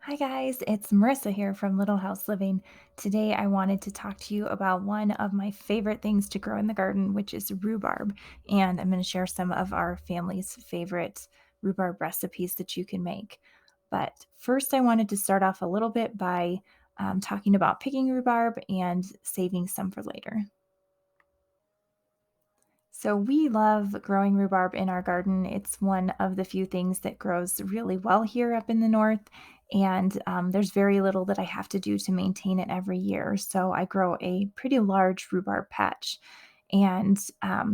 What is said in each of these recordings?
Hi guys, it's Marissa here from Little House Living. Today I wanted to talk to you about one of my favorite things to grow in the garden, which is rhubarb. And I'm going to share some of our family's favorite rhubarb recipes that you can make. But first, I wanted to start off a little bit by talking about picking rhubarb and saving some for later. So we love growing rhubarb in our garden. It's one of the few things that grows really well here up in the north, and there's very little that I have to do to maintain it every year. So I grow a pretty large rhubarb patch. And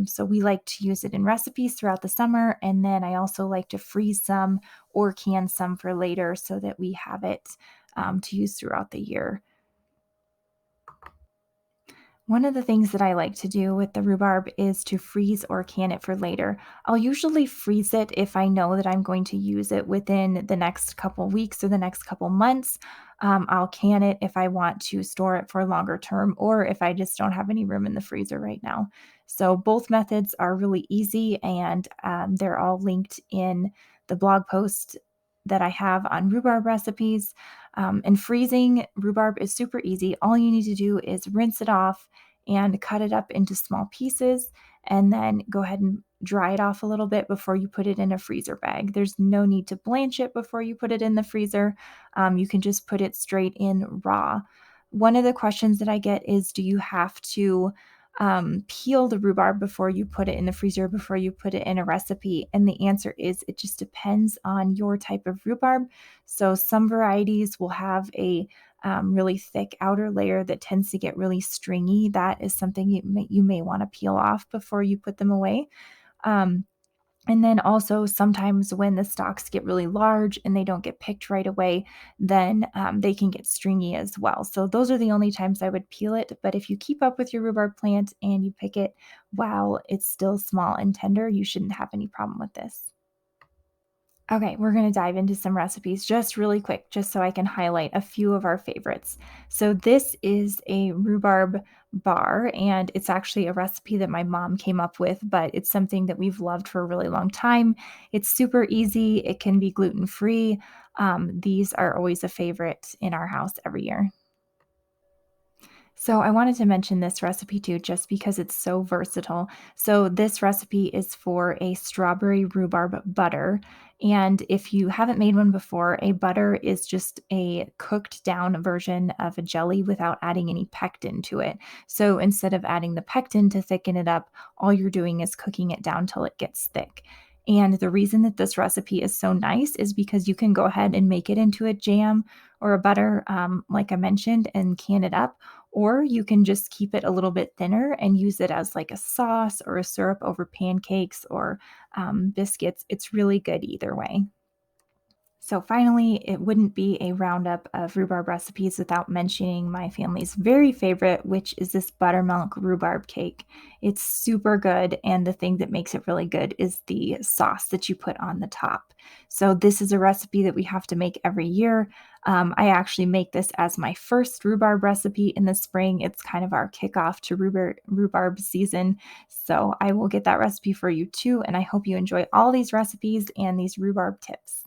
so we like to use it in recipes throughout the summer. And then I also like to freeze some or can some for later so that we have it to use throughout the year. One of the things that I like to do with the rhubarb is to freeze or can it for later. I'll usually freeze it if I know that I'm going to use it within the next couple weeks or the next couple months. I'll can it if I want to store it for a longer term or if I just don't have any room in the freezer right now. So both methods are really easy and they're all linked in the blog post that I have on rhubarb recipes. And freezing rhubarb is super easy. All you need to do is rinse it off and cut it up into small pieces, and then go ahead and dry it off a little bit before you put it in a freezer bag. There's no need to blanch it before you put it in the freezer. You can just put it straight in raw. One of the questions that I get is, do you have to peel the rhubarb before you put it in the freezer, before you put it in a recipe? And the answer is it just depends on your type of rhubarb. So some varieties will have a really thick outer layer that tends to get really stringy. That is something you may want to peel off before you put them away. Um, and then also sometimes when the stalks get really large and they don't get picked right away, then they can get stringy as well. So those are the only times I would peel it. But if you keep up with your rhubarb plant and you pick it while it's still small and tender, you shouldn't have any problem with this. Okay, we're going to dive into some recipes just really quick, just so I can highlight a few of our favorites. So, this is a rhubarb bar, and it's actually a recipe that my mom came up with, but it's something that we've loved for a really long time. It's super easy, it can be gluten free. These are always a favorite in our house every year. So I wanted to mention this recipe too, just because it's so versatile. So this recipe is for a strawberry rhubarb butter. And if you haven't made one before, a butter is just a cooked down version of a jelly without adding any pectin to it. So instead of adding the pectin to thicken it up, all you're doing is cooking it down till it gets thick. And the reason that this recipe is so nice is because you can go ahead and make it into a jam or a butter, like I mentioned, and can it up, or you can just keep it a little bit thinner and use it as like a sauce or a syrup over pancakes or biscuits. It's really good either way. So, finally, it wouldn't be a roundup of rhubarb recipes without mentioning my family's very favorite, which is this buttermilk rhubarb cake. It's super good, and the thing that makes it really good is the sauce that you put on the top. So, this is a recipe that we have to make every year. I actually make this as my first rhubarb recipe in the spring. It's kind of our kickoff to rhubarb season. So, I will get that recipe for you too, and I hope you enjoy all these recipes and these rhubarb tips.